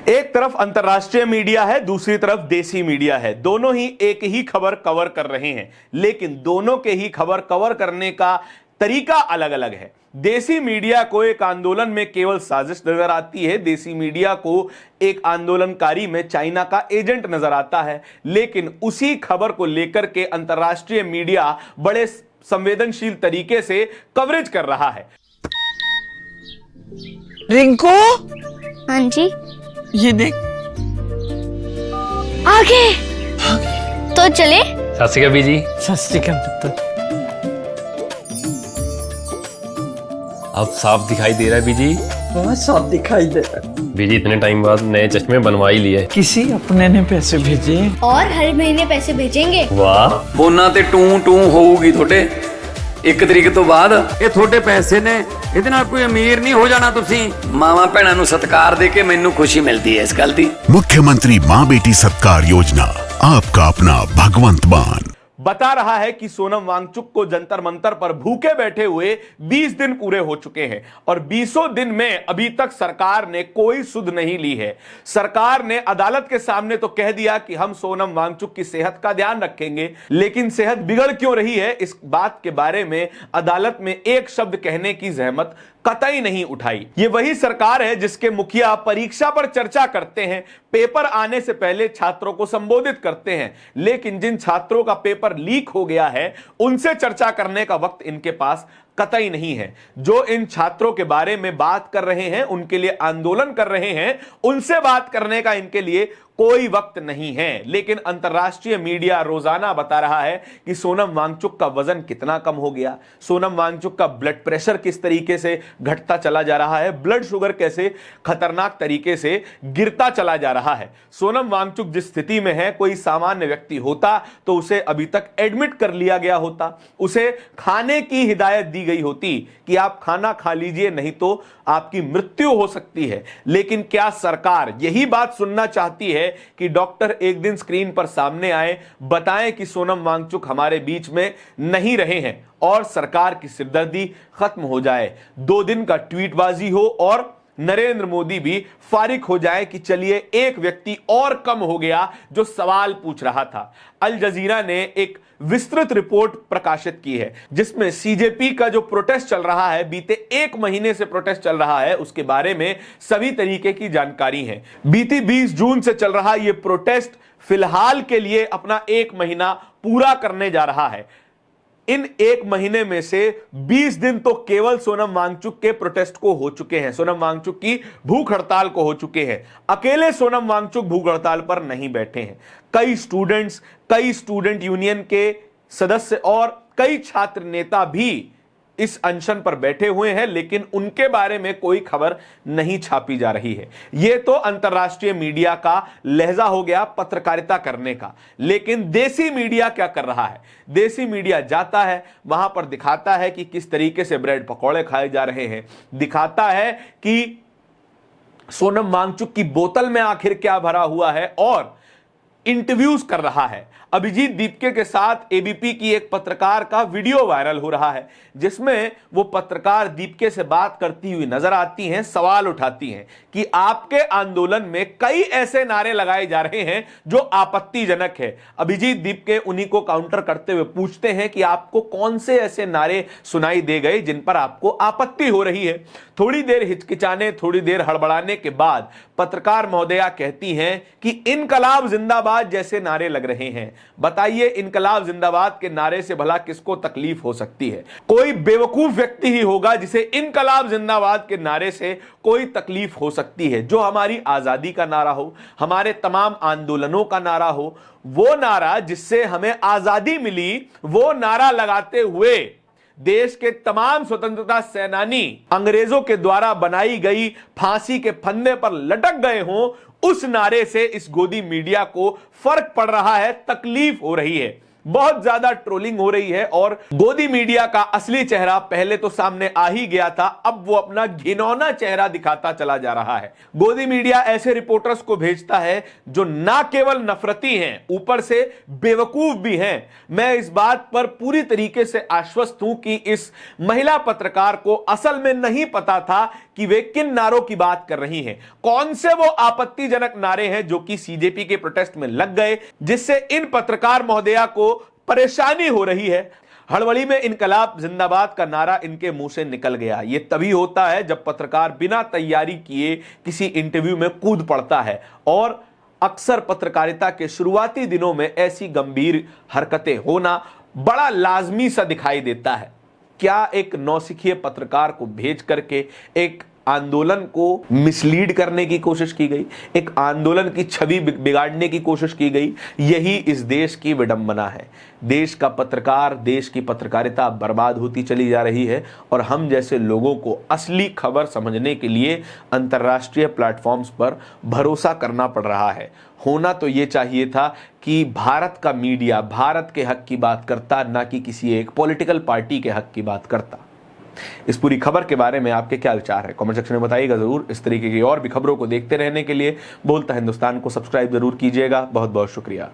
एक तरफ अंतर्राष्ट्रीय मीडिया है, दूसरी तरफ देसी मीडिया है। दोनों ही एक ही खबर कवर कर रहे हैं, लेकिन दोनों के ही खबर कवर करने का तरीका अलग अलग है। देसी मीडिया को एक आंदोलन में केवल साजिश नजर आती है, देसी मीडिया को एक आंदोलनकारी में चाइना का एजेंट नजर आता है, लेकिन उसी खबर को लेकर के अंतर्राष्ट्रीय मीडिया बड़े संवेदनशील तरीके से कवरेज कर रहा है। रिंकू, हाँ जी, ये देख आगे तो चले। सत श्री अकाल बीजी। सत श्री अकाल पुत्र। अब साफ दिखाई दे रहा है बीजी। बहुत साफ दिखाई दे रहा है। बीजी इतने टाइम बाद नए चश्मे बनवा ही लिए। किसी अपने ने पैसे भेजे और हर महीने पैसे भेजेंगे। वाह, फोना ते टू टू होगी थोड़े 1 तरीक तो बाद। ये थोड़े पैसे ने ਇਹਦੇ ਨਾਲ ਕੋਈ ਅਮੀਰ ਨਹੀਂ ਹੋ ਜਾਣਾ ਤੁਸੀਂ। ਮਾਵਾ ਭੈਣਾਂ ਨੂੰ ਸਤਿਕਾਰ ਦੇ ਕੇ ਮੈਨੂੰ ਖੁਸ਼ੀ ਮਿਲਦੀ ਹੈ ਇਸ ਗੱਲ ਦੀ। मुख्यमंत्री माँ बेटी सत्कार योजना, आपका अपना भगवंत मान बता रहा है कि सोनम वांगचुक को जंतर मंतर पर भूखे बैठे हुए 20 दिन पूरे हो चुके हैं और 20 दिन में अभी तक सरकार ने कोई सुध नहीं ली है। सरकार ने अदालत के सामने तो कह दिया कि हम सोनम वांगचुक की सेहत का ध्यान रखेंगे, लेकिन सेहत बिगड़ क्यों रही है इस बात के बारे में अदालत में एक शब्द कहने की जहमत कतई नहीं उठाई। ये वही सरकार है जिसके मुखिया परीक्षा पर चर्चा करते हैं, पेपर आने से पहले छात्रों को संबोधित करते हैं, लेकिन जिन छात्रों का पेपर लीक हो गया है उनसे चर्चा करने का वक्त इनके पास कतई नहीं है। जो इन छात्रों के बारे में बात कर रहे हैं, उनके लिए आंदोलन कर रहे हैं, उनसे बात करने का इनके लिए कोई वक्त नहीं है। लेकिन अंतर्राष्ट्रीय मीडिया रोजाना बता रहा है कि सोनम वांगचुक का वजन कितना कम हो गया, सोनम वांगचुक का ब्लड प्रेशर किस तरीके से घटता चला जा रहा है, ब्लड शुगर कैसे खतरनाक तरीके से गिरता चला जा रहा है। सोनम वांगचुक जिस स्थिति में है, कोई सामान्य व्यक्ति होता तो उसे अभी तक एडमिट कर लिया गया होता, उसे खाने की हिदायत दी गई होती कि आप खाना खा लीजिए, नहीं तो आपकी मृत्यु हो सकती है। लेकिन क्या सरकार यही बात सुनना चाहती है कि डॉक्टर एक दिन स्क्रीन पर सामने आए, बताएं कि सोनम वांगचुक हमारे बीच में नहीं रहे हैं और सरकार की सिरदर्दी खत्म हो जाए, 2 दिन का ट्वीटबाजी हो और नरेंद्र मोदी भी फारिग हो जाए कि चलिए एक व्यक्ति और कम हो गया जो सवाल पूछ रहा था। अल जजीरा ने एक विस्तृत रिपोर्ट प्रकाशित की है जिसमें सीजेपी का जो प्रोटेस्ट चल रहा है, बीते 1 महीने से प्रोटेस्ट चल रहा है, उसके बारे में सभी तरीके की जानकारी है। बीती 20 जून से चल रहा यह प्रोटेस्ट फिलहाल के लिए अपना 1 महीना पूरा करने जा रहा है। इन 1 महीने में से 20 दिन तो केवल सोनम वांगचुक के प्रोटेस्ट को हो चुके हैं, सोनम वांगचुक की भूख हड़ताल को हो चुके हैं। अकेले सोनम वांगचुक भूख हड़ताल पर नहीं बैठे हैं, कई स्टूडेंट यूनियन के सदस्य और कई छात्र नेता भी इस अनशन पर बैठे हुए हैं, लेकिन उनके बारे में कोई खबर नहीं छापी जा रही है। यह तो अंतर्राष्ट्रीय मीडिया का लहजा हो गया पत्रकारिता करने का, लेकिन देसी मीडिया क्या कर रहा है? देसी मीडिया जाता है, वहां पर दिखाता है कि किस तरीके से ब्रेड पकौड़े खाए जा रहे हैं, दिखाता है कि सोनम वांगचुक की बोतल में आखिर क्या भरा हुआ है और इंटरव्यूज कर रहा है। अभिजीत दीपके के साथ एबीपी की एक पत्रकार का वीडियो वायरल हो रहा है जिसमें वो पत्रकार दीपके से बात करती हुई नजर आती हैं, सवाल उठाती हैं कि आपके आंदोलन में कई ऐसे नारे लगाए जा रहे हैं जो आपत्तिजनक है। अभिजीत दीपके उन्हीं को काउंटर करते हुए पूछते हैं कि आपको कौन से ऐसे नारे सुनाई दे गए जिन पर आपको आपत्ति हो रही है। थोड़ी देर हिचकिचाने, थोड़ी देर हड़बड़ाने के बाद पत्रकार महोदया कहती हैं कि इनकलाब जिंदाबाद जैसे नारे लग रहे हैं। बताइए, इनकलाब जिंदाबाद के नारे से भला किसको तकलीफ हो सकती है? कोई बेवकूफ व्यक्ति ही होगा जिसे इनकलाब जिंदाबाद के नारे से कोई तकलीफ हो सकती है। जो हमारी आजादी का नारा हो, हमारे तमाम आंदोलनों का नारा हो, वो नारा जिससे हमें आजादी मिली, वो नारा लगाते हुए देश के तमाम स्वतंत्रता सेनानी अंग्रेजों के द्वारा बनाई गई फांसी के फंदे पर लटक गए हों, उस नारे से इस गोदी मीडिया को फर्क पड़ रहा है, तकलीफ हो रही है। बहुत ज्यादा ट्रोलिंग हो रही है और गोदी मीडिया का असली चेहरा पहले तो सामने आ ही गया था, अब वो अपना घिनौना चेहरा दिखाता चला जा रहा है। गोदी मीडिया ऐसे रिपोर्टर्स को भेजता है जो ना केवल नफरती हैं, ऊपर से बेवकूफ भी हैं। मैं इस बात पर पूरी तरीके से आश्वस्त हूं कि इस महिला पत्रकार को असल में नहीं पता था कि वे किन नारों की बात कर रही हैं, कौन से वो आपत्तिजनक नारे हैं जो कि सीजेपी के प्रोटेस्ट में लग गए, जिससे इन पत्रकार महोदया को परेशानी हो रही है। हड़बड़ी में इनकलाब जिंदाबाद का नारा इनके मुंह से निकल गया। यह तभी होता है जब पत्रकार बिना तैयारी किए किसी इंटरव्यू में कूद पड़ता है, और अक्सर पत्रकारिता के शुरुआती दिनों में ऐसी गंभीर हरकतें होना बड़ा लाजमी सा दिखाई देता है। क्या एक नौसिखिए पत्रकार को भेज करके एक आंदोलन को मिसलीड करने की कोशिश की गई, एक आंदोलन की छवि बिगाड़ने की कोशिश की गई? यही इस देश की विडंबना है। देश का पत्रकार, देश की पत्रकारिता बर्बाद होती चली जा रही है और हम जैसे लोगों को असली खबर समझने के लिए अंतर्राष्ट्रीय प्लेटफॉर्म्स पर भरोसा करना पड़ रहा है। होना तो यह चाहिए था कि भारत का मीडिया भारत के हक की बात करता, ना कि किसी एक पॉलिटिकल पार्टी के हक की बात करता। इस पूरी खबर के बारे में आपके क्या विचार है, कमेंट सेक्शन में बताइएगा जरूर। इस तरीके की और भी खबरों को देखते रहने के लिए बोलता हिंदुस्तान को सब्सक्राइब जरूर कीजिएगा। बहुत बहुत शुक्रिया।